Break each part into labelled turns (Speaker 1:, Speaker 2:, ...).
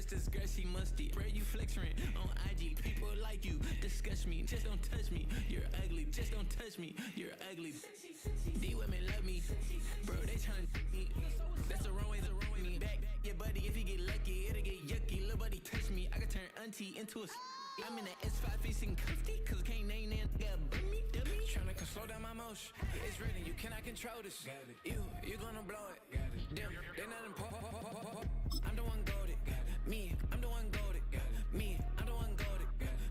Speaker 1: this girl, she musty. Bro, you flexing on IG. People like you, disgust me. Just don't touch me, you're ugly. Just don't touch me, you're ugly. These women love me, bro, they tryna me. That's the wrong way, me. Back your buddy, if you get lucky, it'll get yucky. Little buddy touch me, I can turn auntie into a I'm in the S5 facing comfy, cause can't name that dummy. Tryna slow down my motion. It's written, you cannot control this. You gonna blow it. Them, they not important. I'm the one goaded. Me, I'm the one goaded. Me, I'm the one goaded.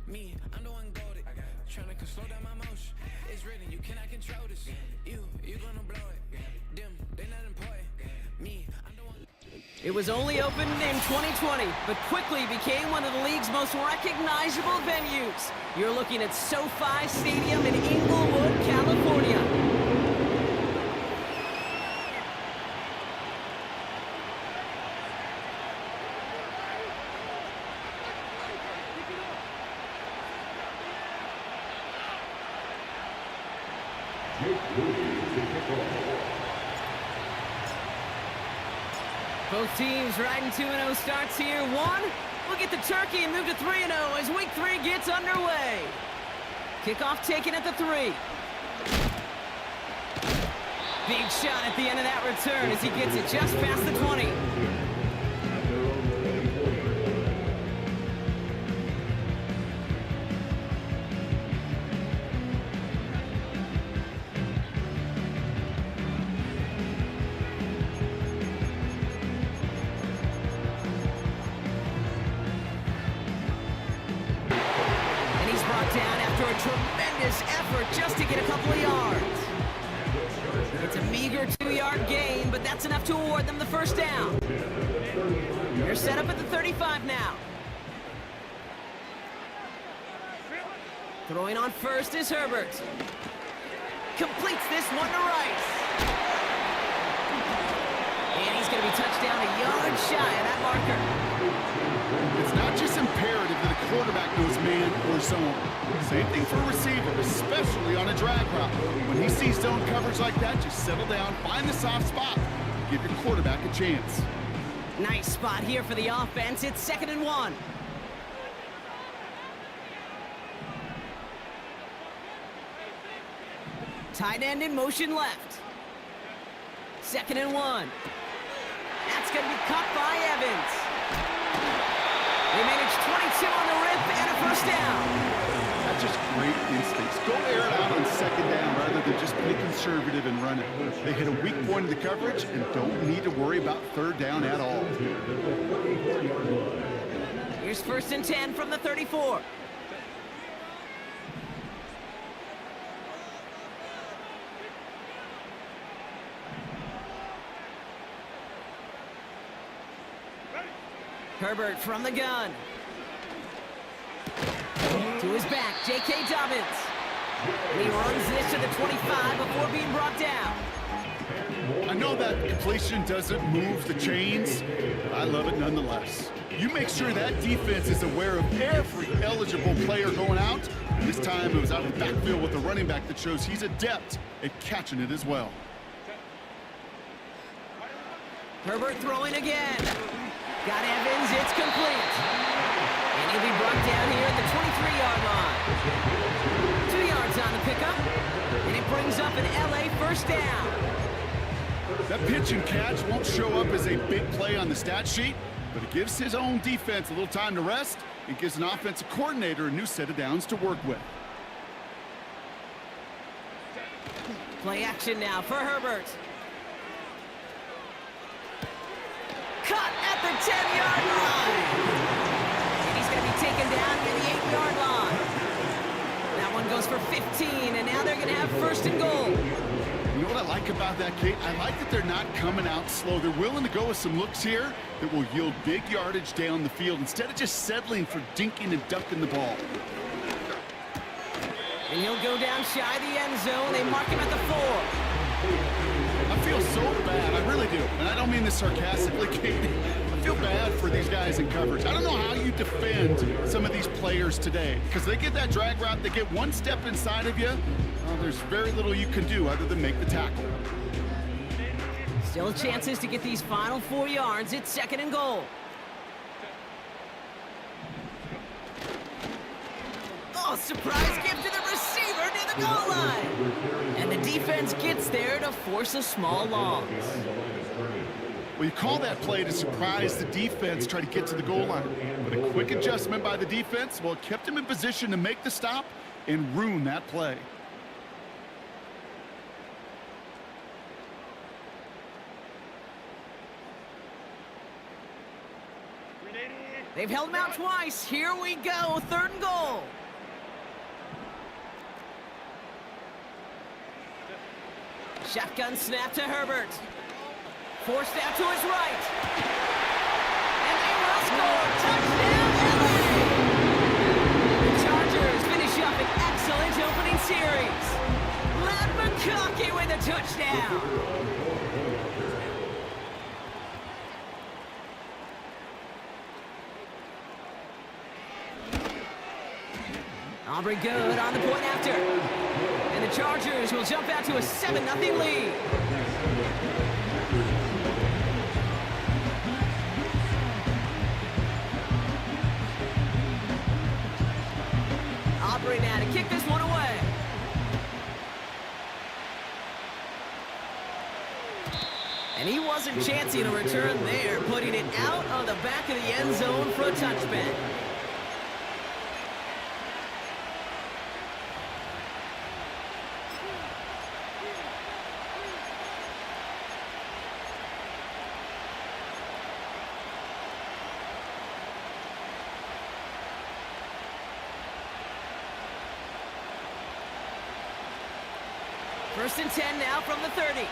Speaker 1: Me, I'm the one goaded. Tryna slow down my motion. It's written, you cannot control this. You gonna blow it. Them, they not important. Me, I'm the one.
Speaker 2: It was only opened in 2020, but quickly became one of the league's most recognizable venues. You're looking at SoFi Stadium in Inglewood, California. Both teams riding 2-0 starts here. One, we'll get the turkey and move to 3-0 as week 3 gets underway. Kickoff taken at the 3. Big shot at the end of that return as he gets it just past the 20. Down after a tremendous effort just to get a couple of yards. It's a meager 2-yard gain, but that's enough to award them the first down. They're set up at the 35 now. Throwing on first is Herbert. Completes this one to Rice. And he's going to be touched down a yard shy of that marker.
Speaker 3: It's not just imperative that a quarterback knows man or zone. Same thing for a receiver, especially on a drag route. When he sees zone coverage like that, just settle down, find the soft spot, give your quarterback a chance.
Speaker 2: Nice spot here for the offense. It's 2nd and 1. Tight end in motion left. 2nd and 1. That's going to be caught by Evans. They managed 22 on the rip and a first down.
Speaker 3: That's just great instincts. Go air it out on 2nd down rather than just play conservative and run it. They hit a weak point in the coverage and don't need to worry about 3rd down at all.
Speaker 2: Here's 1st and 10 from the 34. Herbert from the gun. To his back, J.K. Dobbins. And he runs this to the 25 before being brought down.
Speaker 3: I know that completion doesn't move the chains, but I love it nonetheless. You make sure that defense is aware of every eligible player going out. This time it was out in the backfield with a running back that shows he's adept at catching it as well.
Speaker 2: Herbert throwing again. Got Evans, it's complete. And he'll be brought down here at the 23-yard line. 2 yards on the pickup, and it brings up an LA first down.
Speaker 3: That pitch and catch won't show up as a big play on the stat sheet, but it gives his own defense a little time to rest. It gives an offensive coordinator a new set of downs to work with.
Speaker 2: Play action now for Herbert. Cut at the 10-yard line. And he's going to be taken down at the 8-yard line. That one goes for 15, and now they're going to have 1st and goal.
Speaker 3: You know what I like about that, Kate? I like that they're not coming out slow. They're willing to go with some looks here that will yield big yardage down the field instead of just settling for dinking and ducking the ball.
Speaker 2: And he'll go down shy of the end zone. They mark him at the 4.
Speaker 3: I feel so bad, I really do. And I don't mean this sarcastically, Kate. I feel bad for these guys in coverage. I don't know how you defend some of these players today, because they get that drag route, they get one step inside of you, there's very little you can do other than make the tackle.
Speaker 2: Still chances to get these final 4 yards. It's 2nd and goal. surprise gift to the receiver near the goal line. And the defense gets there to force a small loss.
Speaker 3: Well, you call that play to surprise the defense, try to get to the goal line. But a quick adjustment by the defense, well, it kept him in position to make the stop and ruin that play.
Speaker 2: They've held him out twice. Here we go, 3rd and goal. Shotgun snap to Herbert. Forced out to his right. And they will score. Touchdown, LA! The Chargers finish up an excellent opening series. Matt McConkey with a touchdown. Aubrey good on the point after. And the Chargers will jump out to a 7-0 lead. Aubrey now to kick this one away. And he wasn't chancing a return there, putting it out on the back of the end zone for a touchback. First and 10 now from the 30.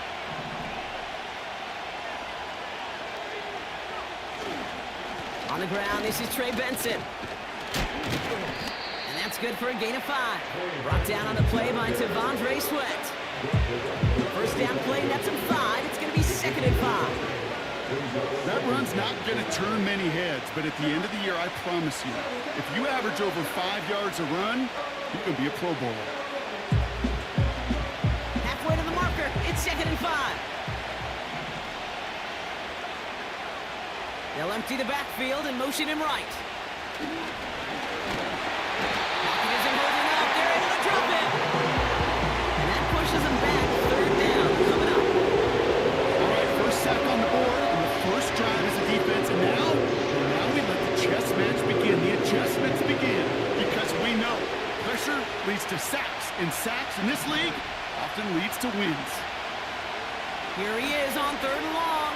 Speaker 2: On the ground, this is Trey Benson. And that's good for a gain of 5. Brought down on the play by T'Vondre Sweat. First down play, that's a 5. It's going to be 2nd and 5.
Speaker 3: That run's not going to turn many heads, but at the end of the year, I promise you, if you average over 5 yards a run, you can be a Pro Bowler.
Speaker 2: Halfway to the marker, it's 2nd and 5. They'll empty the backfield and motion him right. Pocket isn't holding up. They're able to drop him. And that pushes him back. 3rd down coming up.
Speaker 3: All right, first sack on the board, and the first drive as a defense. And now we let the chess match begin. The adjustments begin, because we know pressure leads to sacks, and sacks in this league often leads to wins.
Speaker 2: Here he is on 3rd and long.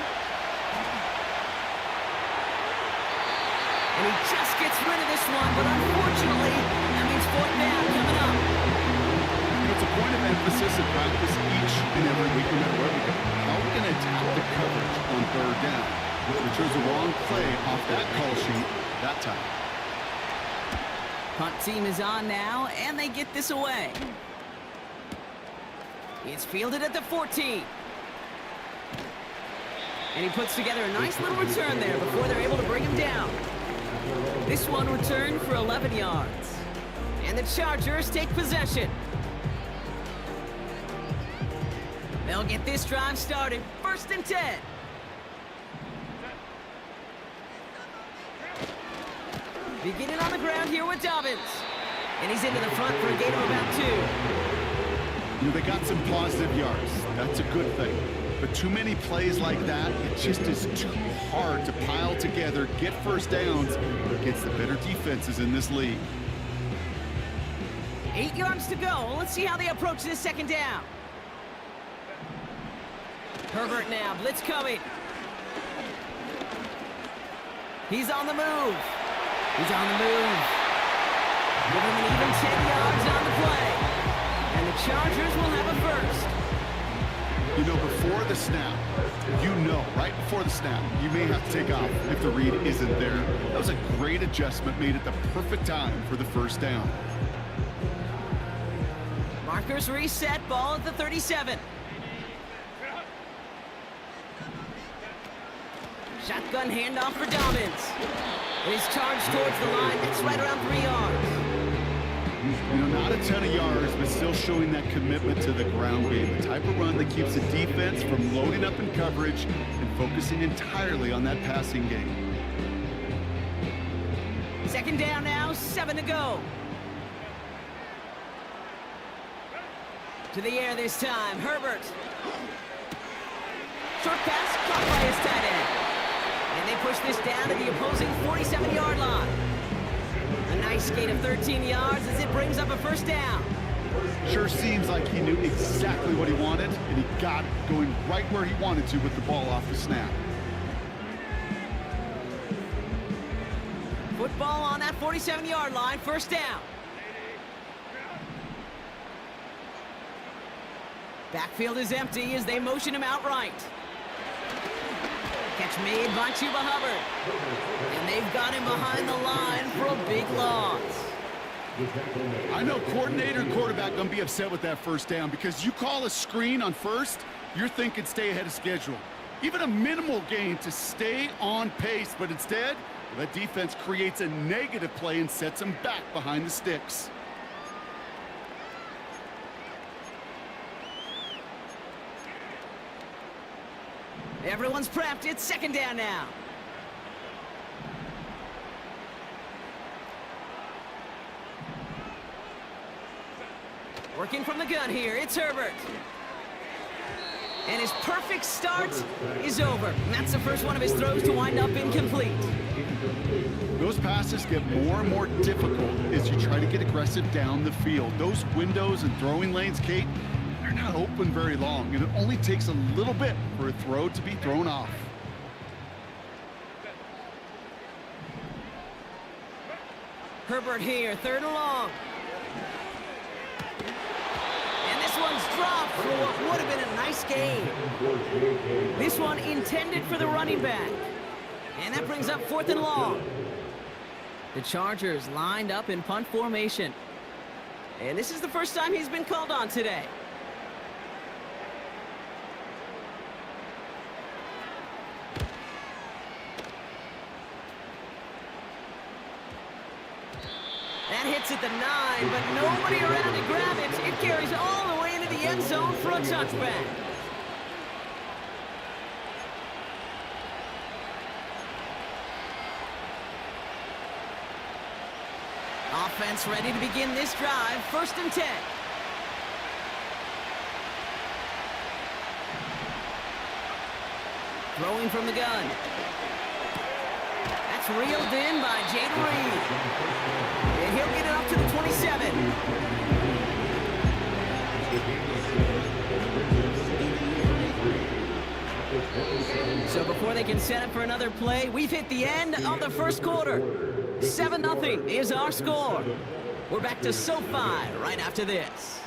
Speaker 2: And he just gets rid of this one, but unfortunately, that means 4th down coming up.
Speaker 3: It's a point of emphasis in practice each and every week, no matter where we go. How are we going to attack the coverage on 3rd down? We chose the wrong play off that call sheet that time.
Speaker 2: Punt team is on now, and they get this away. It's fielded at the 14. And he puts together a nice little return there before they're able to bring him down. This one returned for 11 yards. And the Chargers take possession. They'll get this drive started. 1st and 10. Beginning on the ground here with Dobbins. And he's into the front for a gain of about 2.
Speaker 3: You know, they got some positive yards. That's a good thing. But too many plays like that, it just is too hard to pile together, get first downs against the better defenses in this league.
Speaker 2: 8 yards to go. Let's see how they approach this 2nd down. Herbert now, blitz coming. He's on the move. He's on the move. Give him an even 10 yards on the play. And the Chargers will have a first.
Speaker 3: You know, before the snap, right before the snap, you may have to take off if the read isn't there. That was a great adjustment made at the perfect time for the first down.
Speaker 2: Markers reset, ball at the 37. Shotgun handoff for Dobbins. And he's charged towards the line. That's right around 3 yards.
Speaker 3: You know, not a ton of yards, but still showing that commitment to the ground game. The type of run that keeps the defense from loading up in coverage and focusing entirely on that passing game.
Speaker 2: 2nd down now, 7 to go. To the air this time, Herbert. Short pass caught by his tight end. And they push this down to the opposing 47-yard line. A nice gain of 13 yards as it brings up a first down.
Speaker 3: Sure seems like he knew exactly what he wanted, and he got it going right where he wanted to with the ball off the snap.
Speaker 2: Football on that 47-yard line, first down. Backfield is empty as they motion him out right. Catch made by Chuba Hubbard. And they've got him behind the line for a big loss.
Speaker 3: I know coordinator and quarterback going to be upset with that first down because you call a screen on first, you're thinking stay ahead of schedule. Even a minimal gain to stay on pace, but instead, that defense creates a negative play and sets them back behind the sticks.
Speaker 2: Everyone's prepped. It's second down now. Working from the gun here, it's Herbert. And his perfect start is over. And that's the first one of his throws to wind up incomplete.
Speaker 3: Those passes get more and more difficult as you try to get aggressive down the field. Those windows and throwing lanes, Kate, they're not open very long, and it only takes a little bit for a throw to be thrown off.
Speaker 2: Herbert here, third and long. And this one's dropped for what would have been a nice gain. This one intended for the running back. And that brings up fourth and long. The Chargers lined up in punt formation. And this is the first time he's been called on today. That hits at the 9, but nobody around to grab it. It carries all the way into the end zone for a touchback. Offense ready to begin this drive. First and 10. Throwing from the gun. That's reeled in by Jaden Reed. And he'll get it up to the 27. So before they can set up for another play, we've hit the end of the first quarter. 7-0 is our score. We're back to SoFi right after this.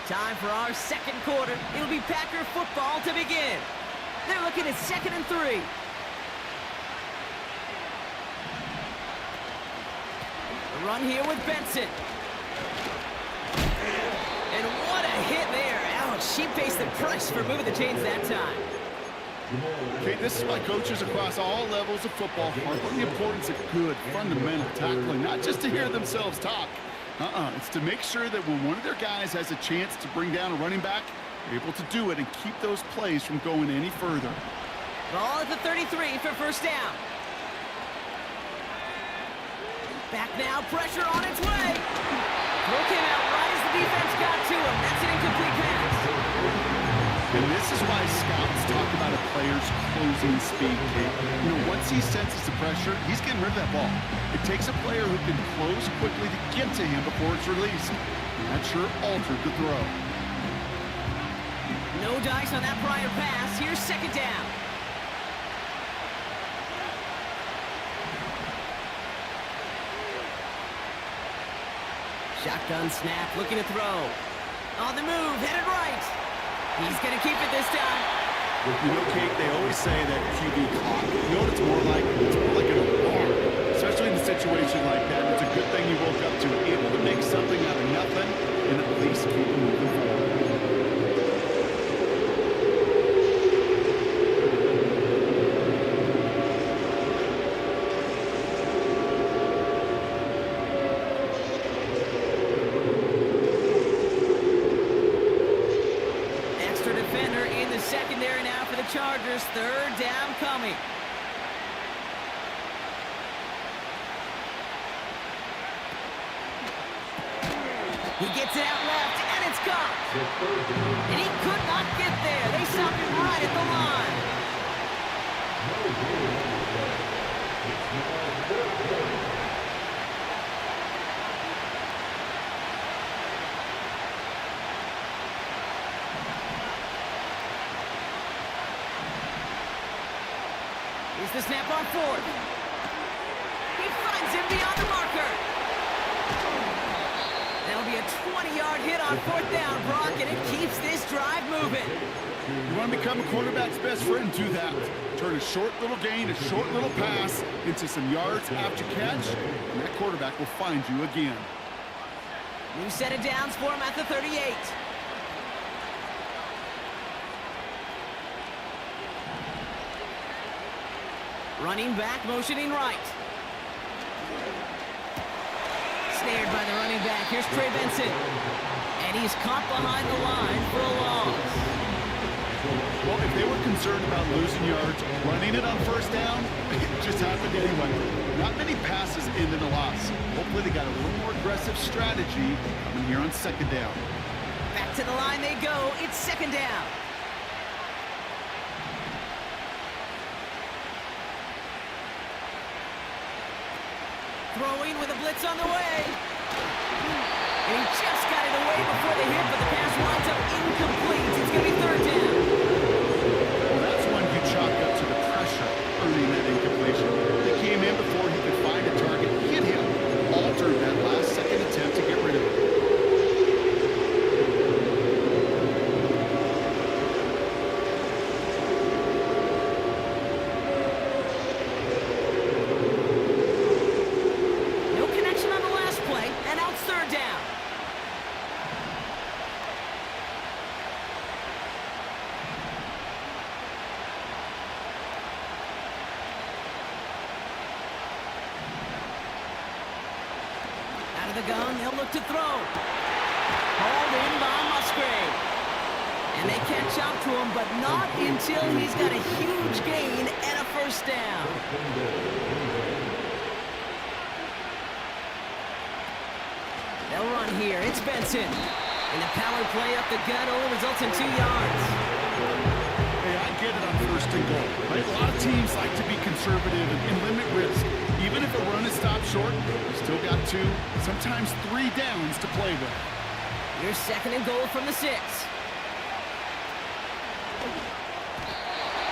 Speaker 2: Time for our second quarter. It'll be Packer football to begin. They're looking at 2nd and 3. A run here with Benson. And what a hit there. Ouch, she faced the price for moving the chains that time.
Speaker 3: Okay, this is why coaches across all levels of football harp on the importance of good, fundamental tackling, not just to hear themselves talk. It's to make sure that when one of their guys has a chance to bring down a running back, they're able to do it and keep those plays from going any further.
Speaker 2: Ball at the 33 for first down. Back now, pressure on its way. Broke him out right as the defense got to him. That's an incomplete pass.
Speaker 3: And this is why scouts talk about a player's closing speed, Kate. You know, once he senses the pressure, he's getting rid of that ball. It takes a player who can close quickly to get to him before it's released. And that sure altered the throw.
Speaker 2: No dice on that prior pass. Here's second down. Shotgun snap, looking to throw. On the move, headed right. He's going to keep it this time.
Speaker 3: You know, Kate, they always say that QB clock. You know what it's more like? It's more like an alarm. Especially in a situation like that. It's a good thing you woke up to it. Able to make something out of nothing and at least keep it moving forward.
Speaker 2: Chargers, third down coming. He gets it out left, and it's caught. And he could not get there. They stopped him right at the line. Here's the snap on fourth. He finds him beyond the marker. That'll be a 20-yard hit on fourth down, Brock, and it keeps this drive moving.
Speaker 3: You want to become a quarterback's best friend, do that. Turn a short little gain, a short little pass into some yards after catch, and that quarterback will find you again.
Speaker 2: New set of downs for him at the 38. Running back, motioning right. Snared by the running back. Here's Trey Benson. And he's caught behind the line for a loss.
Speaker 3: Well, if they were concerned about losing yards, running it on first down, it just happened anyway. Not many passes end in a loss. Hopefully they got a little more aggressive strategy coming here on second down.
Speaker 2: Back to the line they go. It's second down. Throwing with a blitz on the way. And he just got it away before the hit, but the pass winds up incomplete. It's going to be third down.
Speaker 3: Well, that's one you chalk up to the pressure earning that incompletion. He came in before he could find a target, hit him, altered that last-second attempt to get rid of it.
Speaker 2: The gun, they'll look to throw. Hauled in by Musgrave. And they catch up to him, but not until he's got a huge gain and a first down. They'll run here. It's Benson. And the power play up the gut only results in 2 yards.
Speaker 3: Hey, I get it on first and goal. Right? A lot of teams like to be conservative and limit risk. Even if a run is stopped short, you still got 2, sometimes 3 downs to play with.
Speaker 2: Here's second and goal from the 6.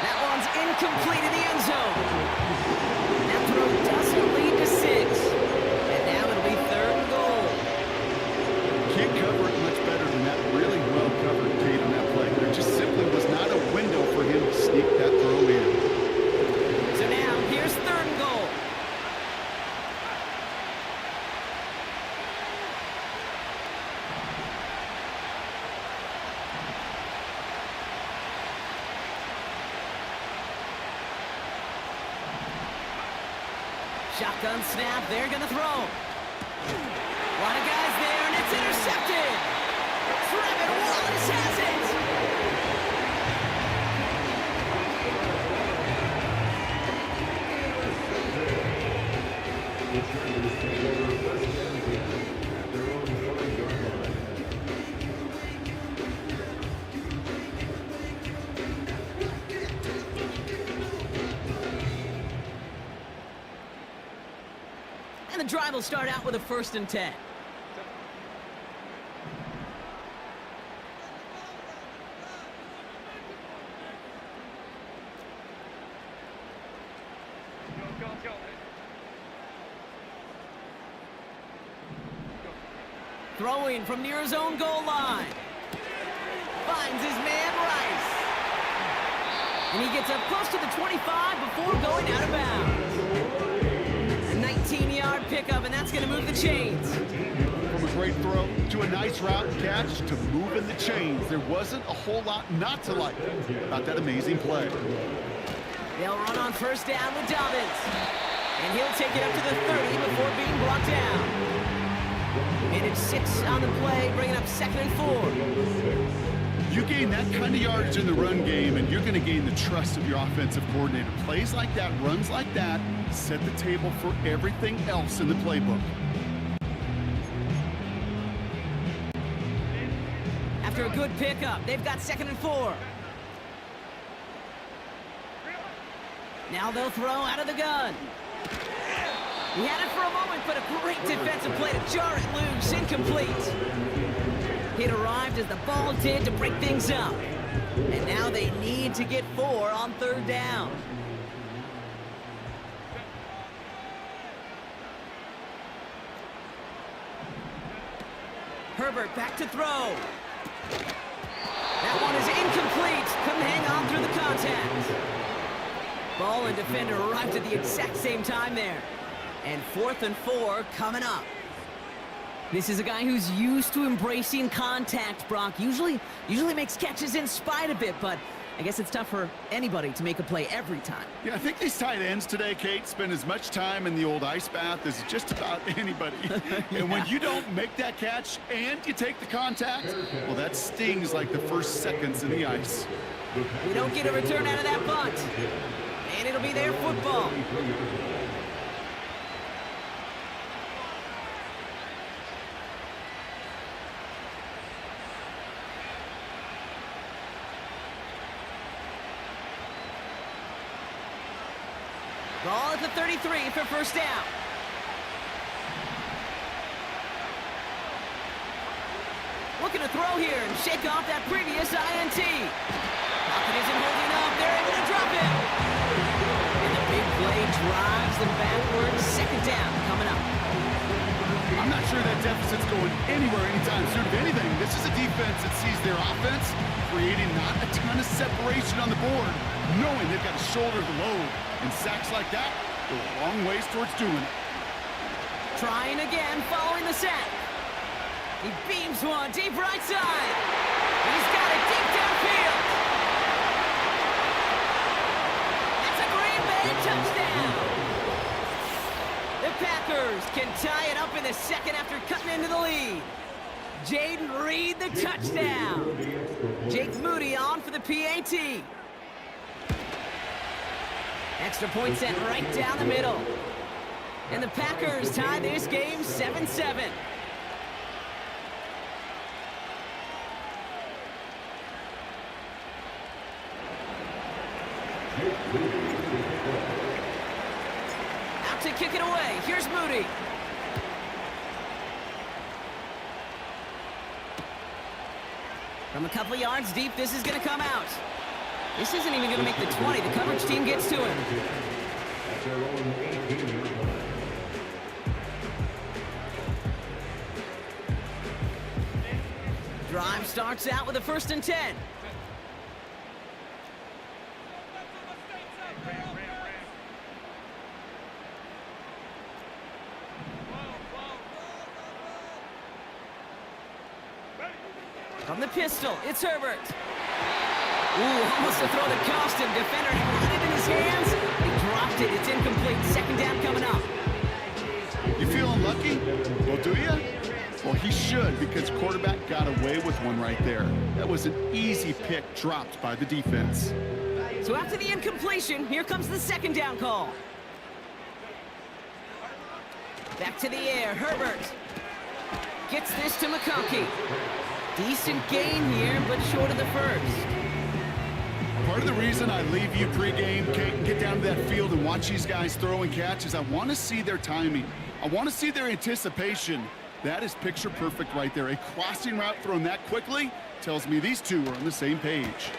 Speaker 2: That one's incomplete in the end zone. That throw doesn't lead to 6. And now it'll be third and goal.
Speaker 3: Can't cover it much better than that really well-covered Tate on that play. There just simply was not a window for him to sneak that throw in.
Speaker 2: So now, here's third and goal. Shotgun snap, they're going to throw. A lot of guys there, and it's intercepted. Trevin Wallace has it. And the drive will start out with a 1st and 10. Throwing from near his own goal line. Finds his man Rice. And he gets up close to the 25 before going out of bounds. A 19-yard pickup, and that's going to move the chains.
Speaker 3: From a great throw to a nice route and catch to moving the chains. There wasn't a whole lot not to like about that amazing play.
Speaker 2: They'll run on first down with Dobbins. And he'll take it up to the 30 before being brought down. Minute 6 on the play, bringing up 2nd and 4.
Speaker 3: You gain that kind of yardage in the run game, and you're going to gain the trust of your offensive coordinator. Plays like that, runs like that, set the table for everything else in the playbook.
Speaker 2: After a good pickup, they've got 2nd and 4. Now they'll throw out of the gun. He had it for a moment, but a great defensive play to jar it loose. Incomplete. It arrived as the ball did to break things up. And now they need to get 4 on 3rd down. Herbert back to throw. That one is incomplete. Couldn't hang on through the contact. Ball and defender arrived at the exact same time there. And 4th and 4 coming up. This is a guy who's used to embracing contact, Brock. Usually makes catches in spite of it, but I guess it's tough for anybody to make a play every time.
Speaker 3: Yeah, I think these tight ends today, Kate, spend as much time in the old ice bath as just about anybody.
Speaker 2: Yeah.
Speaker 3: And when you don't make that catch and you take the contact, well, that stings like the first seconds in the ice.
Speaker 2: We don't get a return out of that punt. And it'll be their football. Ball at the 33 for 1st down. Looking to throw here and shake off that previous INT. Pocket isn't holding up. They're able to drop it. And the big play drives them backwards. 2nd down coming up.
Speaker 3: I'm not sure that deficit's going anywhere anytime soon. If anything, this is a defense that sees their offense creating not a ton of separation on the board, knowing they've got to shoulder the load. And sacks like that go a long ways towards doing it.
Speaker 2: Trying again following the sack. He beams one deep right side. He's got it deep downfield. That's a Green Bay touchdown. The Packers can tie it up in the 2nd after cutting into the lead. Jaden Reed the touchdown. Jake Moody on for the PAT. Extra point sent right down the middle. And the Packers tie this game 7-7. Out to kick it away. Here's Moody. From a couple of yards deep, this is going to come out. This isn't even going to make the 20. The coverage team gets to him. Drive starts out with a 1st and 10. From the pistol, it's Herbert. Ooh, almost to throw that cost him. Defender had it in his hands. He dropped it. It's incomplete. 2nd down coming up.
Speaker 3: You feeling lucky? Well, do you? Well, he should, because quarterback got away with one right there. That was an easy pick dropped by the defense.
Speaker 2: So after the incompletion, here comes the 2nd down call. Back to the air. Herbert gets this to McConkey. Decent gain here, but short of the 1st.
Speaker 3: Part of the reason I leave you pregame, Kate, and get down to that field and watch these guys throw and catch is I want to see their timing. I want to see their anticipation. That is picture perfect right there. A crossing route thrown that quickly tells me these two are on the same page.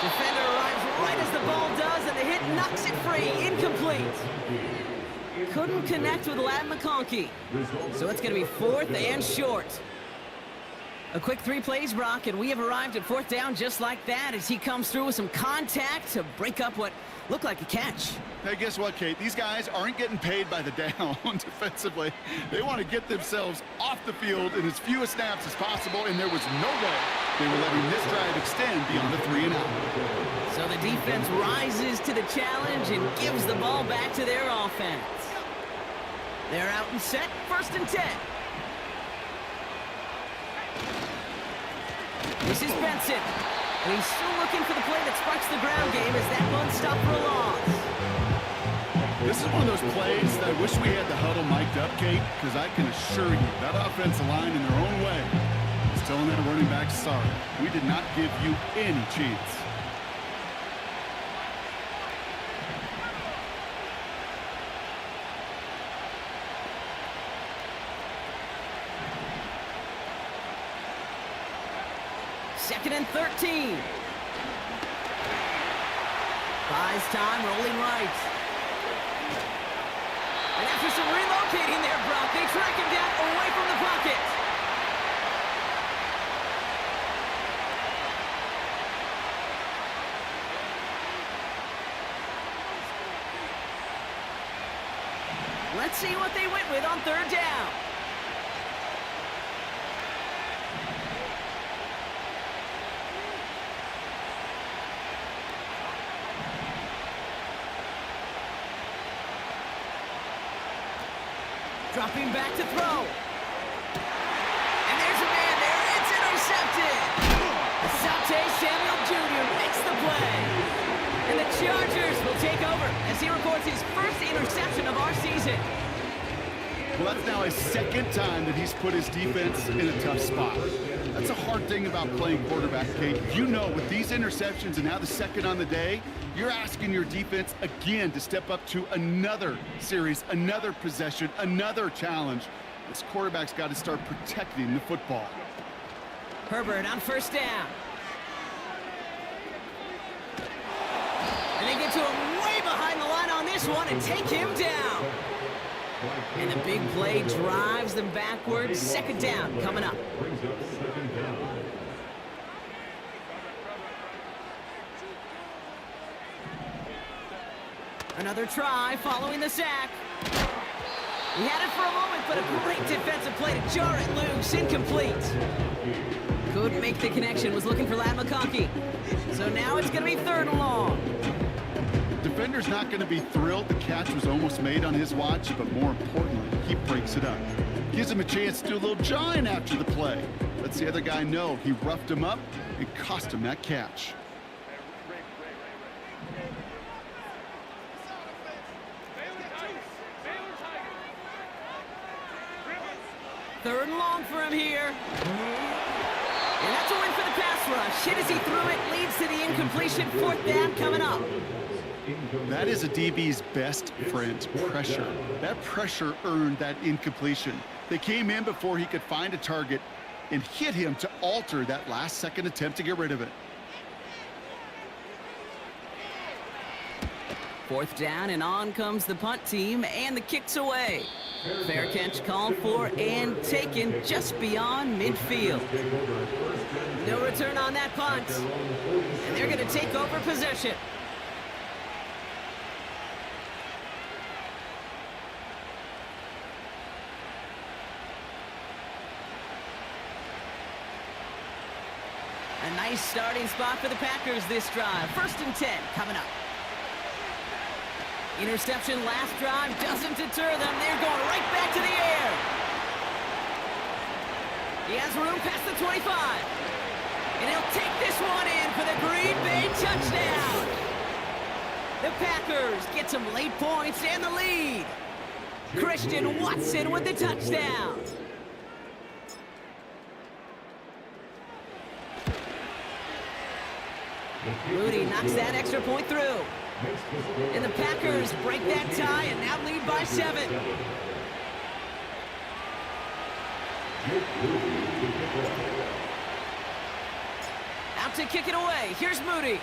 Speaker 2: Defender arrives right as the ball does, and the hit knocks it free. Incomplete. Couldn't connect with Ladd McConkey. So it's going to be 4th and short. A quick 3 plays, Brock, and we have arrived at 4th down just like that as he comes through with some contact to break up what looked like a catch.
Speaker 3: Hey, guess what, Kate? These guys aren't getting paid by the down defensively. They want to get themselves off the field in as few snaps as possible, and there was no way they were letting this drive extend beyond a 3 and out.
Speaker 2: So the defense rises to the challenge and gives the ball back to their offense. They're out and set, 1st and 10. This is Benson. And he's still looking for the play that sparks the ground game as that one stopped for a loss.
Speaker 3: This is one of those plays that I wish we had the huddle mic'd up, Kate, because I can assure you that offensive line in their own way is telling that running back, sorry, we did not give you any chance.
Speaker 2: Second and 13. Buys time, rolling right. And after some relocating there, Brock, they track him down away from the pocket. Let's see what they went with on third down. Dropping back to throw. And there's a man there. It's intercepted. Asante Samuel Jr. makes the play. And the Chargers will take over as he records his first interception of our season.
Speaker 3: Well, that's now his second time that he's put his defense in a tough spot. That's a hard thing about playing quarterback, Kate. You know, with these interceptions and now the second on the day, you're asking your defense again to step up to another series, another possession, another challenge. This quarterback's got to start protecting the football.
Speaker 2: Herbert on first down. And they get to him way behind the line on this one and take him down. And the big play drives them backwards. Second down coming up. Another try following the sack. He had it for a moment, but a great defensive play to jar it loose. Incomplete. Couldn't make the connection. Was looking for Ladd McConkey. So now it's going to be third and long.
Speaker 3: Defender's not going to be thrilled the catch was almost made on his watch, but more importantly, he breaks it up. Gives him a chance to do a little jawing after the play. Lets the other guy know he roughed him up and cost him that catch.
Speaker 2: Third and long for him here. And that's a win for the pass rush. Hit as he threw it, leads to the incompletion. Fourth down coming up.
Speaker 3: That is a DB's best friend, pressure. That pressure earned that incompletion. They came in before he could find a target and hit him to alter that last-second attempt to get rid of it.
Speaker 2: Fourth down, and on comes the punt team, and the kick's away. Fair catch called for and taken just beyond midfield. No return on that punt, and they're going to take over possession. A nice starting spot for the Packers this drive. First and 10 coming up. Interception last drive doesn't deter them. They're going right back to the air. He has room past the 25. And he'll take this one in for the Green Bay touchdown. The Packers get some late points and the lead. Christian Watson with the touchdown. Moody knocks that extra point through. And the Packers break that tie and now lead by 7. Out to kick it away. Here's Moody.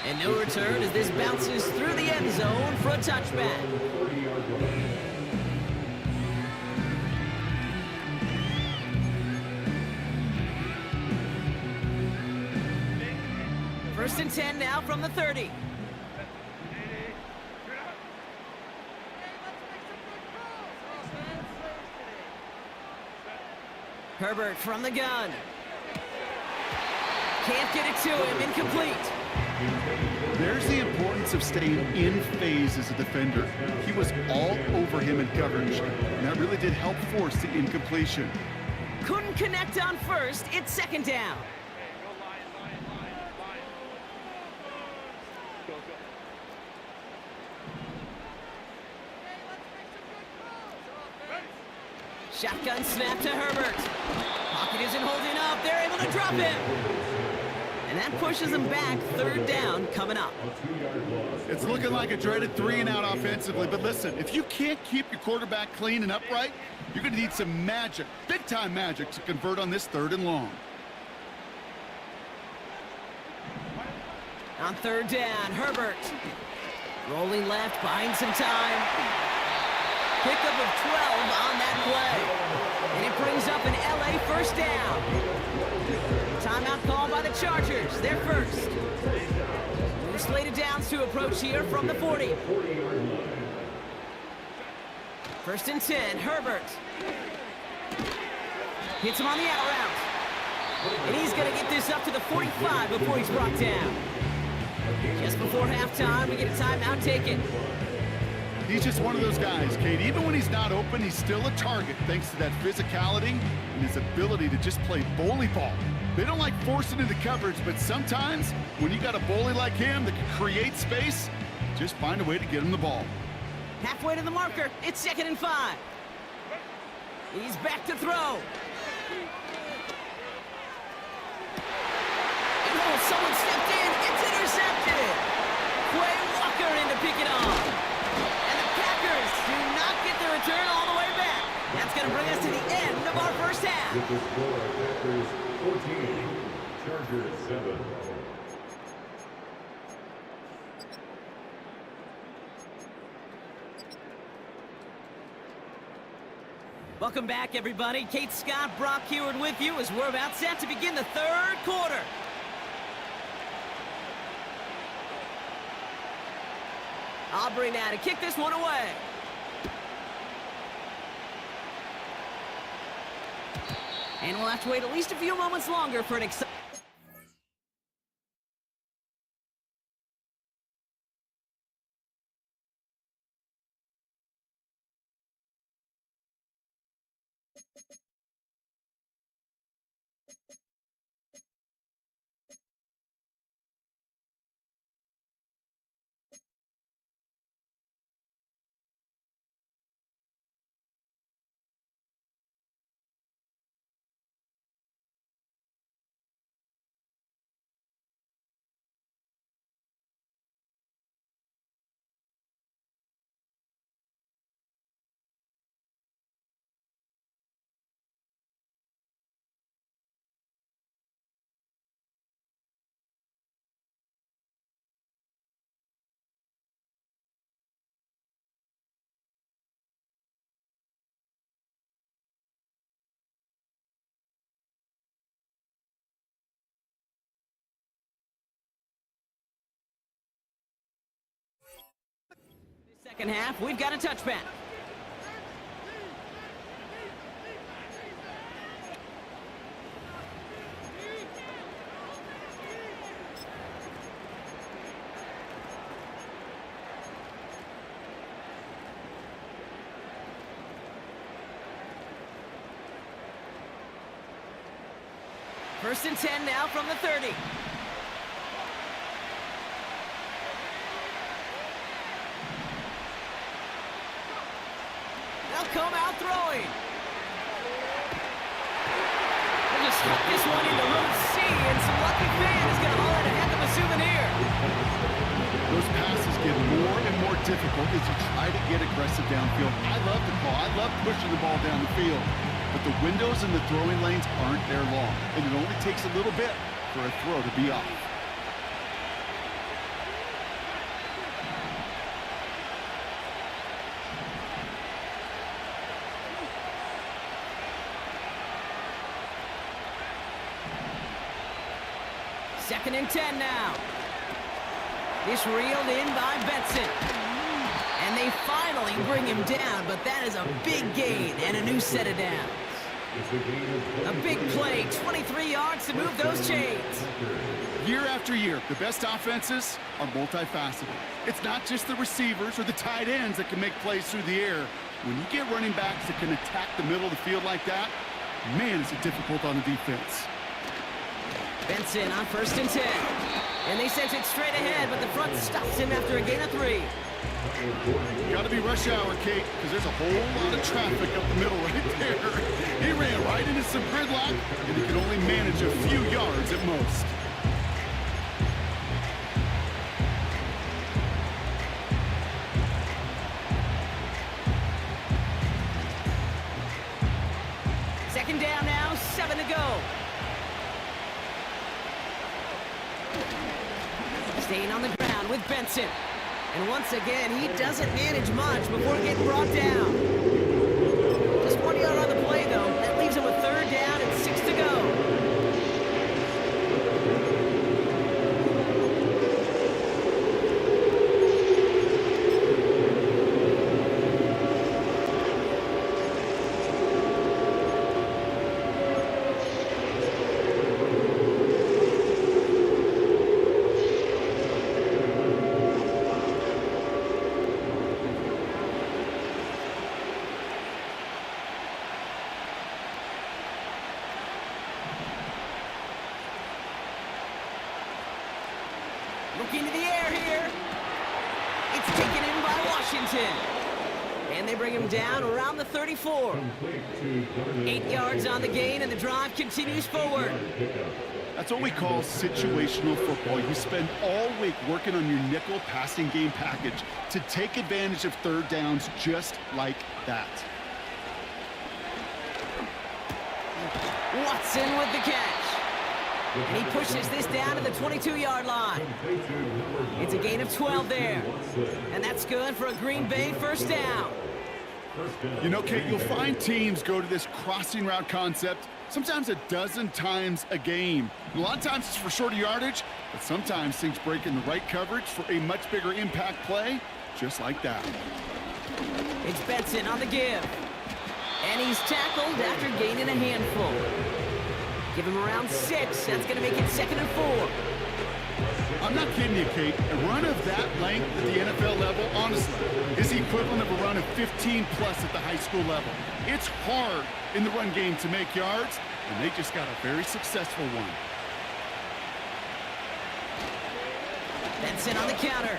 Speaker 2: And no return as this bounces through the end zone for a touchback. First and 10 now from the 30. Herbert from the gun. Can't get it to him. Incomplete.
Speaker 3: There's the importance of staying in phase as a defender. He was all over him in coverage, and that really did help force the incompletion.
Speaker 2: Couldn't connect on first. It's second down. Shotgun snap to Herbert. Pocket isn't holding up. They're able to drop him. And that pushes them back. Third down coming up.
Speaker 3: It's looking like a dreaded 3-and-out offensively, but listen, if you can't keep your quarterback clean and upright, you're going to need some magic, big-time magic, to convert on this 3rd and long.
Speaker 2: On 3rd down, Herbert. Rolling left, buying some time. Pickup of 12 on that play. And it brings up an LA first down. Timeout called by the Chargers. They're first. New slated downs to approach here from the 40. 1st and 10, Herbert. Hits him on the out route. And he's going to get this up to the 45 before he's brought down. Just before halftime, we get a timeout taken.
Speaker 3: He's just one of those guys, Kate. Even when he's not open, he's still a target thanks to that physicality and his ability to just play bully ball. They don't like forcing into coverage, but sometimes when you got a bully like him that can create space, just find a way to get him the ball.
Speaker 2: Halfway to the marker. It's 2nd and 5. He's back to throw. Oh, someone stepped in. It's intercepted. Quay Walker in to pick it off. Do not get the return all the way back. That's going to bring us to the end of our first half.
Speaker 4: With the score, Packers 14, Chargers 7.
Speaker 2: Welcome back, everybody. Kate Scott, Brock Heward with you as we're about set to begin the 3rd quarter. Aubrey now to kick this one away. And we'll have to wait at least a few moments longer for an exciting... Second half, we've got a touchback. First and 10 now from the 30. They'll come out throwing. They'll just tuck this one into row C, and some lucky fan is going to haul in a heck of a souvenir.
Speaker 3: Those passes get more and more difficult as you try to get aggressive downfield. I love the call. I love pushing the ball down the field. But the windows in the throwing lanes aren't there long, and it only takes a little bit for a throw to be off.
Speaker 2: Second and 10 now. It's reeled in by Benson. And they finally bring him down, but that is a big gain and a new set of downs.
Speaker 4: It's a gain of
Speaker 2: A big play, 23 yards to move those chains.
Speaker 3: Year after year, the best offenses are multifaceted. It's not just the receivers or the tight ends that can make plays through the air. When you get running backs that can attack the middle of the field like that, man, is it difficult on the defense.
Speaker 2: Benson on 1st and 10. And they sent it straight ahead, but the front stops him after a gain of 3.
Speaker 3: Got to be rush hour, Kate, because there's a whole lot of traffic up the middle right there. He ran right into some gridlock, and he could only manage a few yards at most.
Speaker 2: Second down now, 7 to go. Staying on the ground with Benson. And once again, he doesn't manage much before getting brought down. Just 1 yard on the play, though. That leaves him with 3rd down and 6 to go. Looking to the air here. It's taken in by Washington. And they bring him down around the 34. 8 yards on the gain, and the drive continues forward.
Speaker 3: That's what we call situational football. You spend all week working on your nickel passing game package to take advantage of 3rd downs just like that.
Speaker 2: Watson with the catch. And he pushes this down to the 22-yard line. It's a gain of 12 there. And that's good for a Green Bay 1st down.
Speaker 3: You know, Kate, you'll find teams go to this crossing route concept sometimes a dozen times a game. A lot of times it's for shorter yardage, but sometimes things break in the right coverage for a much bigger impact play, just like that.
Speaker 2: It's Benson on the give. And he's tackled after gaining a handful. Give him around 6. That's going to make it 2nd and 4.
Speaker 3: I'm not kidding you, Kate. A run of that length at the NFL level, honestly, is the equivalent of a run of 15-plus at the high school level. It's hard in the run game to make yards, and they just got a very successful one.
Speaker 2: Benson on the counter.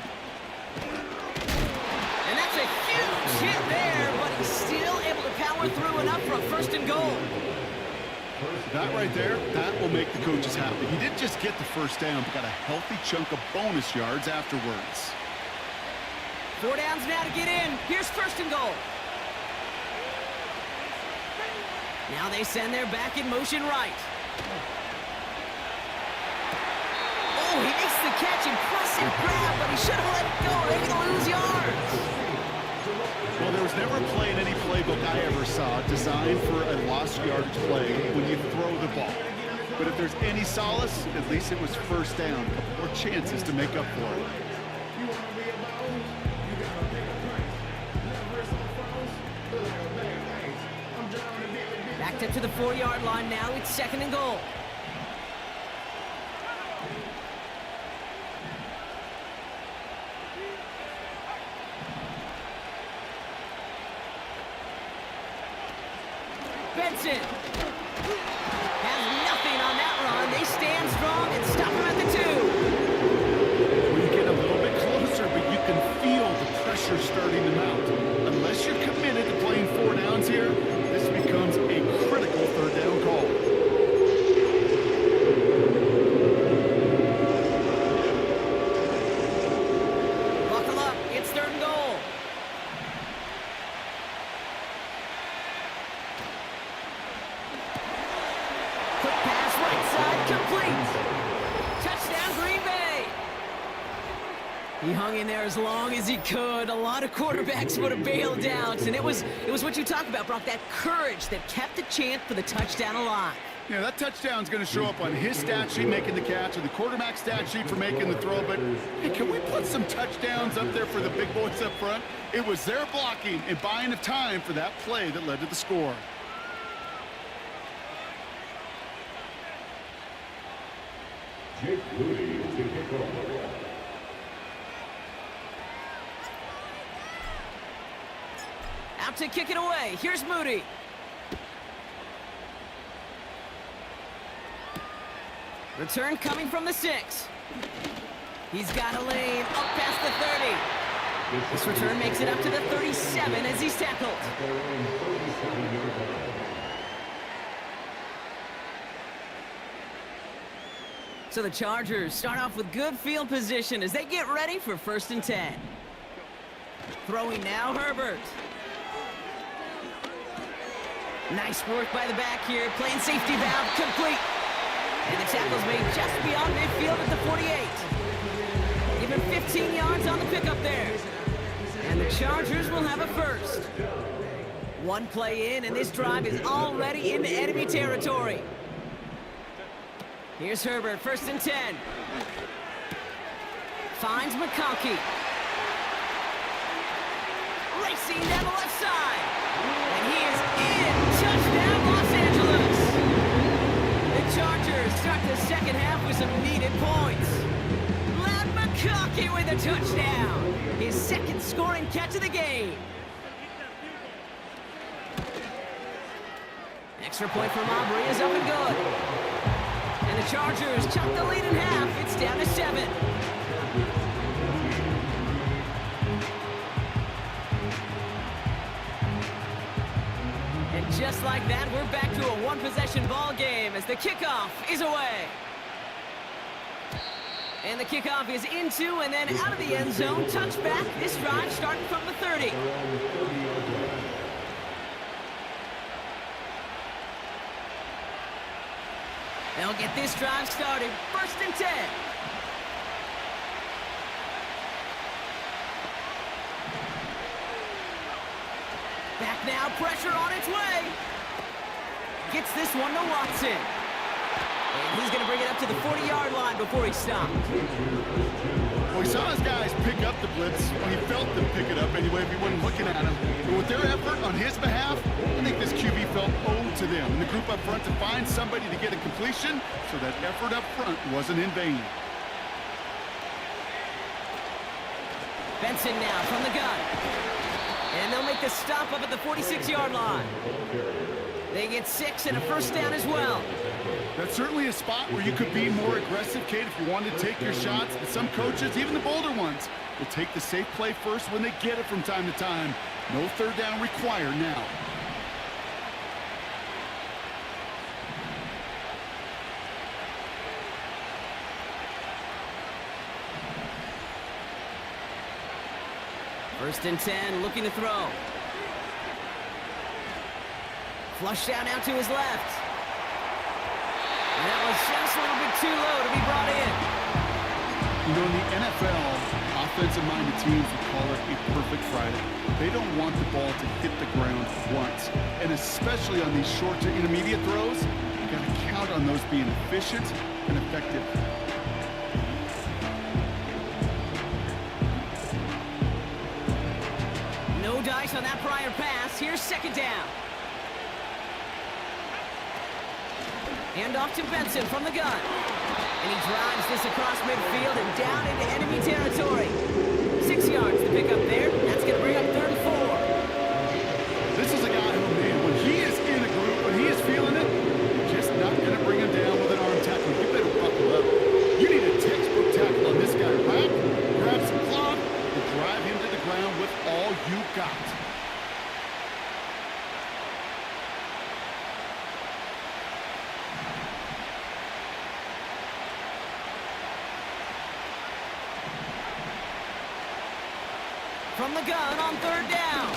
Speaker 2: And that's a huge hit there, but he's still able to power through enough for a 1st and goal.
Speaker 3: That right there, that will make the coaches happy. He didn't just get the 1st down, but got a healthy chunk of bonus yards afterwards.
Speaker 2: 4 downs now to get in. Here's 1st and goal. Now they send their back in motion right. Oh, he makes the catch. Impressive grab, but he should have let it go. They're going to lose yards.
Speaker 3: Well, there was never a play in any playbook I ever saw designed for a lost yardage play when you throw the ball. But if there's any solace, at least it was 1st down. A couple more chances to make up for it.
Speaker 2: Backed up to the 4-yard line now. It's 2nd and goal. Benson has nothing on that run. They stand strong and stop him at the 2.
Speaker 3: Well, you get a little bit closer, but you can feel the pressure starting to mount. Unless you're committed to playing 4 downs here, this becomes a critical 3rd down call.
Speaker 2: Buckle up. It's 3rd and goal. Quick pass right side, complete. Touchdown, Green Bay. He hung in there as long as he could. A lot of quarterbacks would have bailed out, and it was what you talk about, Brock, that courage that kept the chance for the touchdown alive.
Speaker 3: Yeah, that touchdown's going to show up on his stat sheet making the catch or the quarterback stat sheet for making the throw, but hey, can we put some touchdowns up there for the big boys up front? It was their blocking and buying of time for that play that led to the score.
Speaker 2: About to kick it away. Here's Moody. Return coming from the 6. He's got a lane up past the 30. This return makes it up to the 37 as he's tackled. So the Chargers start off with good field position as they get ready for 1st and 10. Throwing now, Herbert. Nice work by the back here. Playing safety valve complete. And the tackle's made just beyond midfield at the 48. Give him 15 yards on the pickup there. And the Chargers will have a first. One play in, and this drive is already into enemy territory. Here's Herbert, 1st and 10. Finds McConkey. Racing down the left side. And he is in. Touchdown, Los Angeles. The Chargers start the second half with some needed points. Lad McConkey with a touchdown. His second scoring catch of the game. Extra point from Aubrey is up and good. And the Chargers chop the lead in half. It's down to 7. And just like that, we're back to a one-possession ball game as the kickoff is away. And the kickoff is into and then out of the end zone. Touchback. This drive starting from the 30. They'll get this drive started. 1st and 10. Back now, pressure on its way. Gets this one to Watson. And he's going to bring it up to the 40-yard line before he stopped.
Speaker 3: Well, he saw his guys pick up the blitz. Well, he felt them pick it up anyway if he wasn't looking at him. But with their effort on his behalf, I think this QB felt owed to them. And the group up front to find somebody to get a completion, so that effort up front wasn't in vain.
Speaker 2: Benson now from the gun. And they'll make the stop up at the 46-yard line. They get 6 and a first down as well.
Speaker 3: That's certainly a spot where you could be more aggressive, Kate, if you wanted to take your shots. But some coaches, even the bolder ones, will take the safe play first when they get it from time to time. No third down required now.
Speaker 2: First and 10, looking to throw. Flush down out to his left. And that was just a little bit too low to be brought in.
Speaker 3: You know, in the NFL, offensive-minded teams would call it a perfect Friday. They don't want the ball to hit the ground once. And especially on these short to intermediate throws, you got to count on those being efficient and effective.
Speaker 2: No dice on that prior pass. Here's 2nd down. Hand off to Benson from the gun. And he drives this across midfield and down into enemy territory. 6 yards to pick up there. That's going to bring up 3rd and 4.
Speaker 3: This is a guy who, man, when he is in a group, when he is feeling it, you're just not going to bring him down with an arm tackle. You better buckle up. You need a textbook tackle on this guy, right? Grab some cloth and drive him to the ground with all you got.
Speaker 2: From the gun on 3rd down.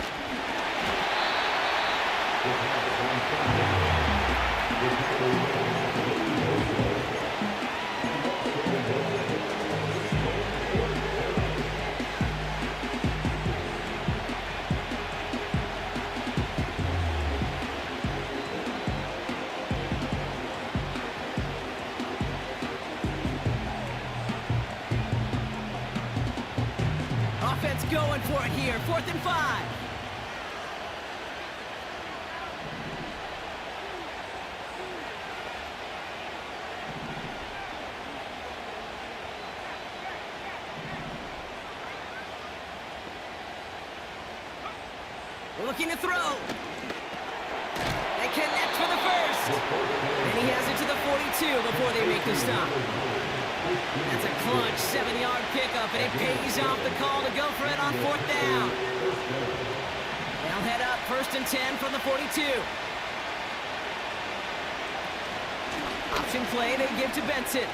Speaker 2: Offense going for it here. 4th and 5. Looking to throw. They connect for the first. And he has it to the 42 before they make the stop. That's a clutch 7-yard pickup, and it pays off the call to go for it on 4th down. They'll head up 1st and 10 from the 42. Option play they give to Benson.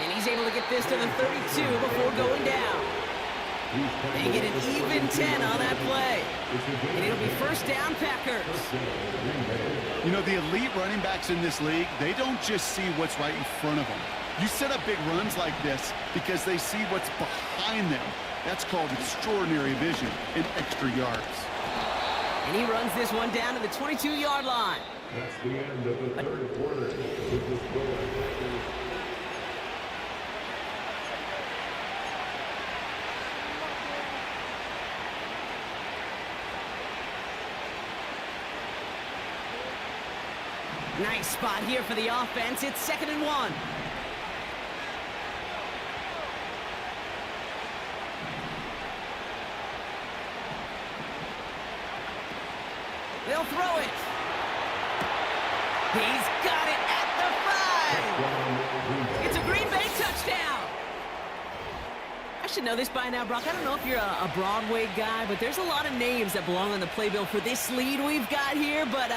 Speaker 2: And he's able to get this to the 32 before going down. They get an even 10 on that play. And it'll be 1st down, Packers.
Speaker 3: You know, the elite running backs in this league, they don't just see what's right in front of them. You set up big runs like this because they see what's behind them. That's called extraordinary vision and extra yards.
Speaker 2: And he runs this one down to the 22-yard line.
Speaker 4: That's the end of the third quarter. With the score,
Speaker 2: nice spot here for the offense. It's 2nd and 1. They'll throw it. He's got it at the 5. It's a Green Bay touchdown. I should know this by now, Brock. I don't know if you're a Broadway guy, but there's a lot of names that belong on the playbill for this lead we've got here, but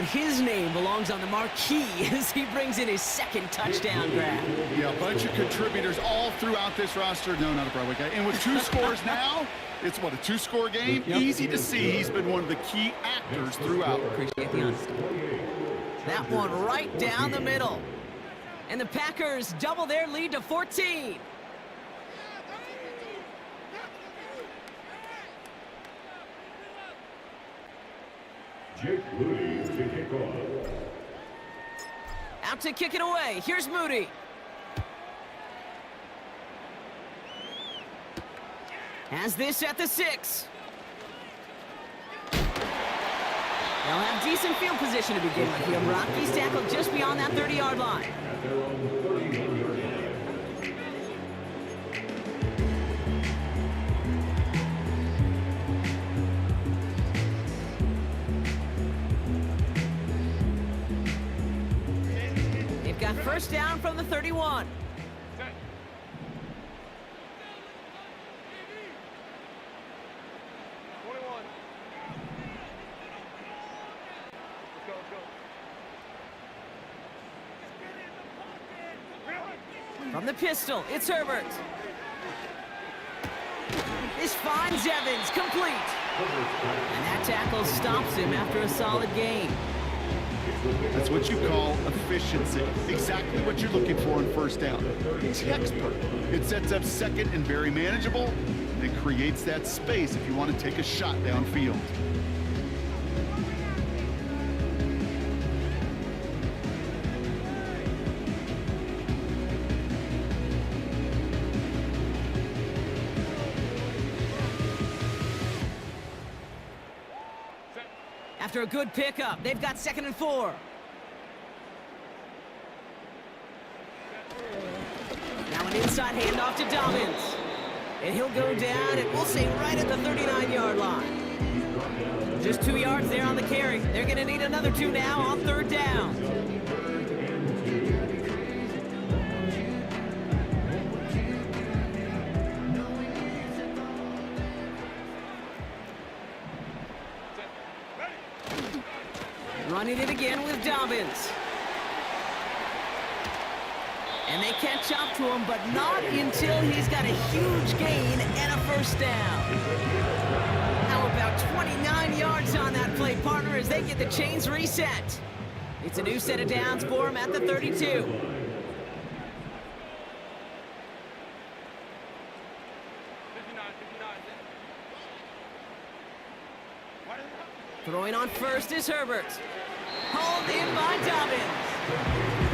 Speaker 2: his name belongs on the marquee as he brings in his 2nd touchdown grab.
Speaker 3: Yeah, a bunch of contributors all throughout this roster. No, not a Broadway guy. And with 2 scores now, it's what, a 2-score game? Yep. Easy to see he's been one of the key actors throughout.
Speaker 2: Appreciate the honesty. That one right down the middle. And the Packers double their lead to 14.
Speaker 4: Jake Moody to kick off.
Speaker 2: Out to kick it away. Here's Moody. Has this at the 6. They'll have decent field position to begin with here. Rocky's tackled just beyond that 30-yard line.
Speaker 4: At their own 31-yard line.
Speaker 2: They've got 1st down from the 31. From the pistol, it's Herbert. This finds Evans, complete. And that tackle stops him after a solid gain.
Speaker 3: That's what you call efficiency. Exactly what you're looking for on 1st down. Textbook. It sets up 2nd and very manageable, and it creates that space if you want to take a shot downfield.
Speaker 2: After a good pickup, they've got 2nd and 4. Now an inside handoff to Dobbins. And he'll go down, and we'll say right at the 39-yard line. Just 2 yards there on the carry. They're going to need another 2 now on 3rd down. Running it again with Dobbins. And they catch up to him, but not until he's got a huge gain and a 1st down. How about 29 yards on that play, partner, as they get the chains reset. It's a new set of downs for him at the 32. Throwing on 1st is Herbert. Hauled in by Dobbins.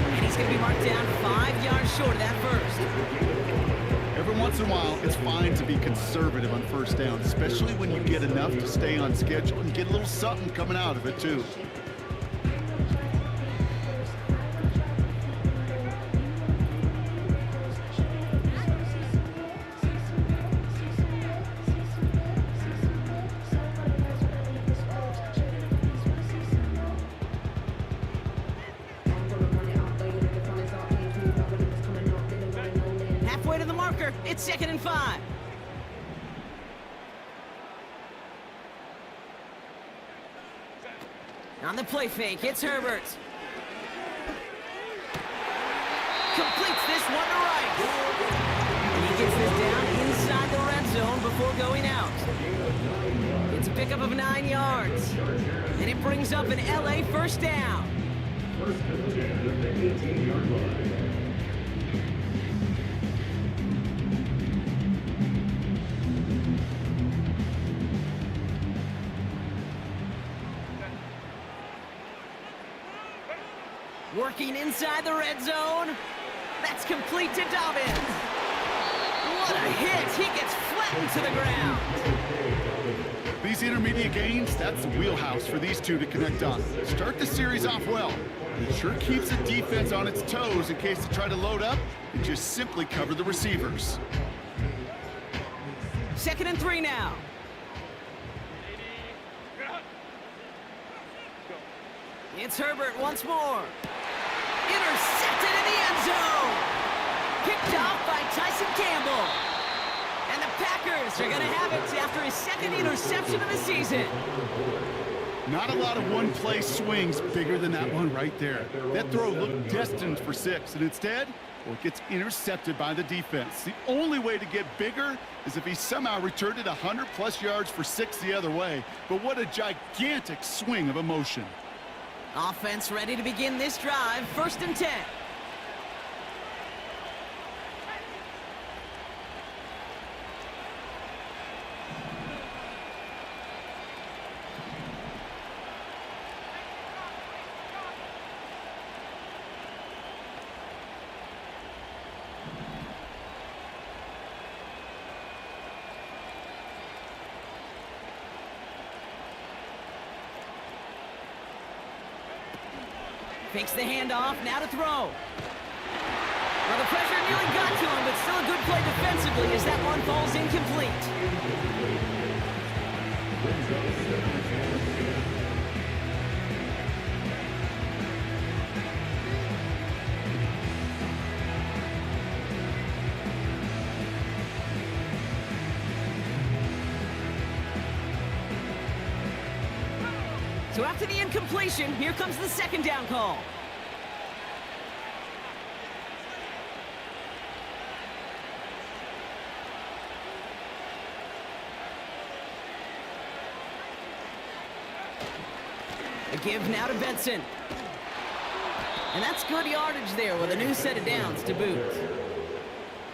Speaker 2: And he's going to be marked down 5 yards short of that 1st.
Speaker 3: Every once in a while, it's fine to be conservative on 1st down, especially when you get enough to stay on schedule and get a little something coming out of it, too.
Speaker 2: Halfway to the marker. It's 2nd and 5. On the play fake, it's Herbert. Completes this one to right. And he gets this down inside the red zone before going out. It's a pickup of 9 yards. And it brings up an LA first down.
Speaker 4: First and 10 at the 18-yard line.
Speaker 2: Working inside the red zone. That's complete to Dobbins. What a hit. He gets flattened to the ground.
Speaker 3: These intermediate gains, that's the wheelhouse for these two to connect on. Start the series off well. It sure keeps the defense on its toes in case they try to load up and just simply cover the receivers.
Speaker 2: 2nd and 3 now. It's Herbert once more. Intercepted in the end zone. Picked off by Tyson Campbell. And the Packers are going to have it after his 2nd interception of the season.
Speaker 3: Not a lot of one-play swings bigger than that one right there. That throw looked destined for 6, and instead, well, it gets intercepted by the defense. The only way to get bigger is if he somehow returned it 100-plus yards for 6 the other way. But what a gigantic swing of emotion.
Speaker 2: Offense ready to begin this drive. 1st and 10. Fakes the handoff, now to throw. Well, the pressure nearly got to him, but still a good play defensively as that one falls incomplete. So after the incompletion, here comes the 2nd down call. A give now to Benson. And that's good yardage there with a new set of downs to boot.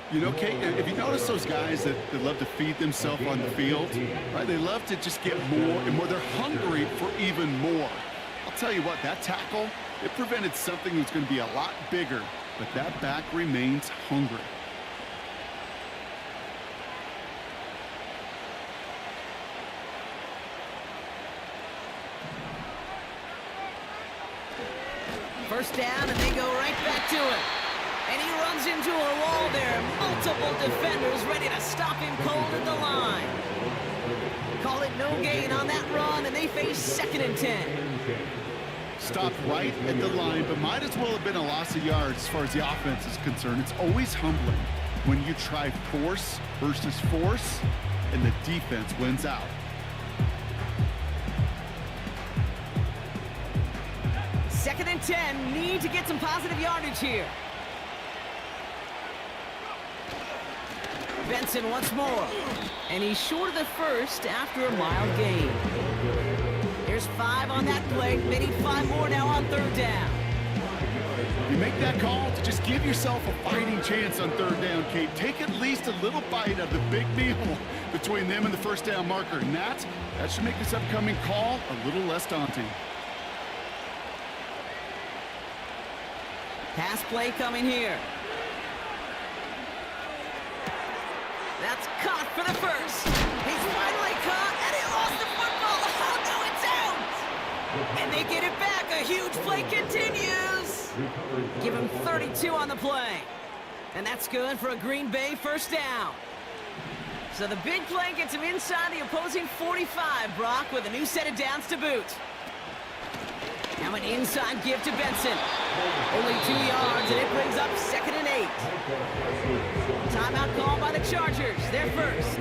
Speaker 3: You know, Kate, if you notice those guys that love to feed themselves on the field, right? They love to just get more and more. They're hungry for even more. I'll tell you what, that tackle, it prevented something that's going to be a lot bigger, but that back remains hungry.
Speaker 2: First down, and they go right back to it. And he runs into a wall there. Multiple defenders ready to stop him cold at the line. Call it no gain on that run, and they face 2nd and 10.
Speaker 3: Stopped right at the line, but might as well have been a loss of yards as far as the offense is concerned. It's always humbling when you try force versus force, and the defense wins out.
Speaker 2: Second and 10, need to get some positive yardage here. Benson once more, and he's short of the first after a mild gain. There's 5 on that play. They need 5 more now on 3rd down.
Speaker 3: You make that call to just give yourself a fighting chance on 3rd down, Kate. Take at least a little bite of the big meal between them and the 1st down marker. And that should make this upcoming call a little less daunting.
Speaker 2: Pass play coming here. That's caught for the first. He's finally caught, and he lost the football. Oh, no, it's out. And they get it back. A huge play continues. Give him 32 on the play. And that's good for a Green Bay 1st down. So the big play gets him inside the opposing 45, Brock, with a new set of downs to boot. Now an inside give to Benson. Only 2 yards, and it brings up 2nd and 8. timeout call by the Chargers. They're first.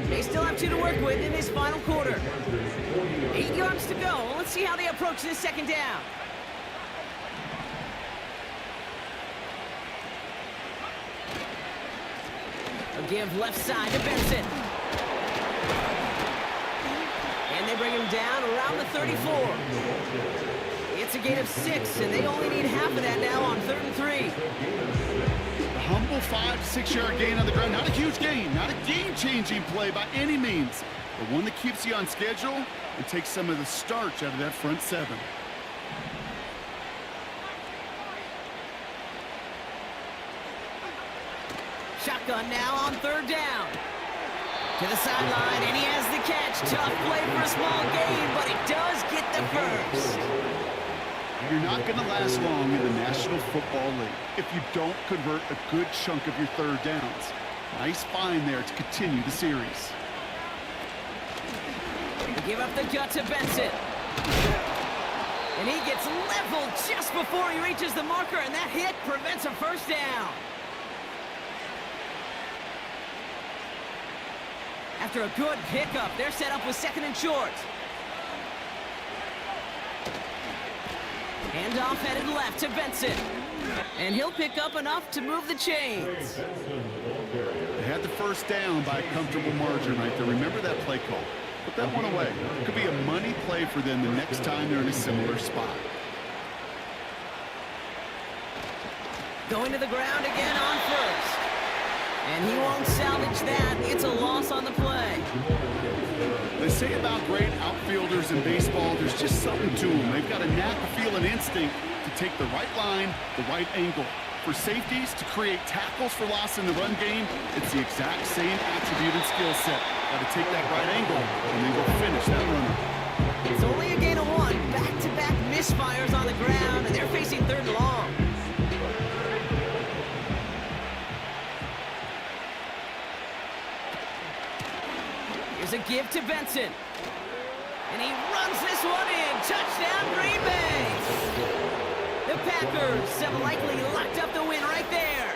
Speaker 2: They still have 2 to work with in this final quarter. 8 yards to go. Let's see how they approach this second down. A give left side to Benson. And they bring him down around the 34. It's a gain of 6, and they only need half of that now on 3rd and 3.
Speaker 3: A humble 5 to 6 yard gain on the ground. Not a huge gain, not a game-changing play by any means, but one that keeps you on schedule and takes some of the starch out of that front 7.
Speaker 2: Shotgun now on 3rd down. To the sideline, and he has the catch. Tough play for a small gain, but it does get the first.
Speaker 3: You're not going to last long in the National Football League if you don't convert a good chunk of your 3rd downs. Nice find there to continue the series.
Speaker 2: They give up the gut to Benson. And he gets leveled just before he reaches the marker, and that hit prevents a first down. After a good pickup, they're set up with 2nd and short. Handoff headed left to Benson. And he'll pick up enough to move the chains.
Speaker 3: They had the first down by a comfortable margin right there. Remember that play call. Put that one away. It could be a money play for them the next time they're in a similar spot.
Speaker 2: Going to the ground again on 1st. And he won't salvage that. It's a loss on the play.
Speaker 3: They say about great outfielders in baseball, there's just something to them. They've got a knack, a feel, and instinct to take the right line, the right angle. For safeties, to create tackles for loss in the run game, it's the exact same attribute and skill set. Got to take that right angle, and then go finish that runner.
Speaker 2: It's only a gain of 1. Back-to-back misfires on the ground, and they're facing 3rd and long. Here's a give to Benson. And he runs this one in. Touchdown, Green Bay. The Packers have likely locked up the win right there.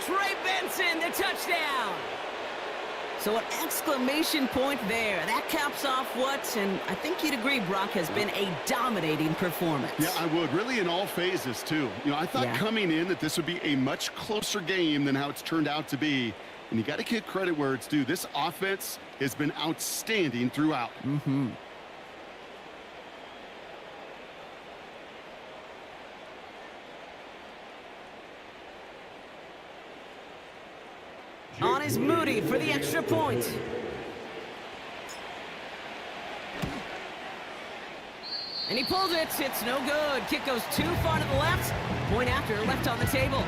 Speaker 2: Trey Benson, the touchdown. So an exclamation point there. That caps off what, and I think you'd agree, Brock, has been a dominating performance.
Speaker 3: Yeah, I would. Really in all phases, too. You know, I thought coming in that this would be a much closer game than how it's turned out to be. And you got to give credit where it's due. This offense has been outstanding throughout.
Speaker 2: On is Moody for the extra point. And he pulls it. It's no good. Kick goes too far to the left. Point after, left on the table.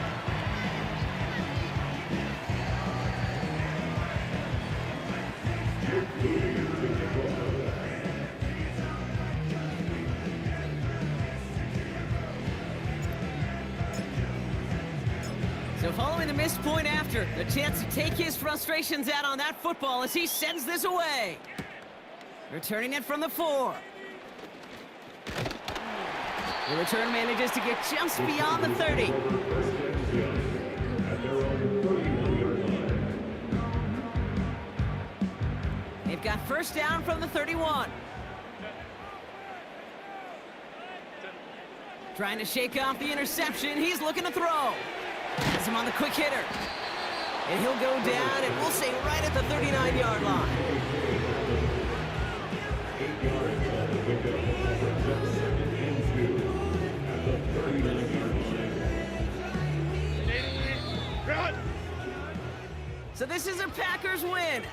Speaker 2: So following the missed point after, a chance to take his frustrations out on that football as he sends this away. Returning it from the 4. The return manages to get just beyond the 30. They've got first down from the 31. Trying to shake off the interception. He's looking to throw. Has him on the quick hitter. And he'll go down, and we'll say right at the 39-yard line. So this is a Packers win.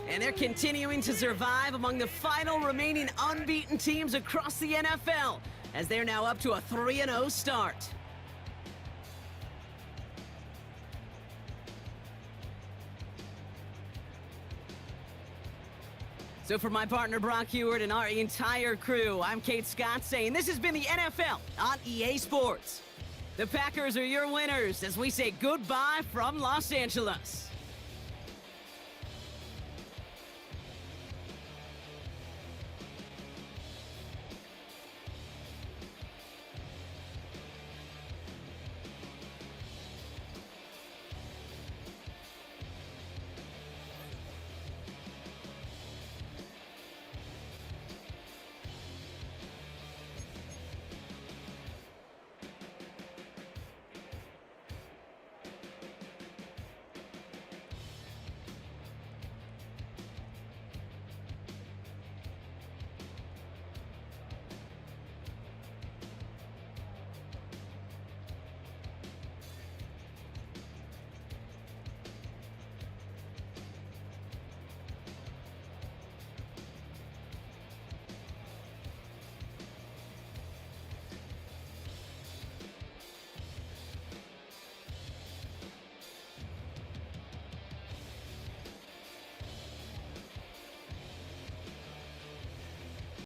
Speaker 2: And they're continuing to survive among the final remaining unbeaten teams across the NFL, as they're now up to a 3-0 start. So for my partner Brock Heward and our entire crew, I'm Kate Scott saying this has been the NFL on EA Sports. The Packers are your winners as we say goodbye from Los Angeles.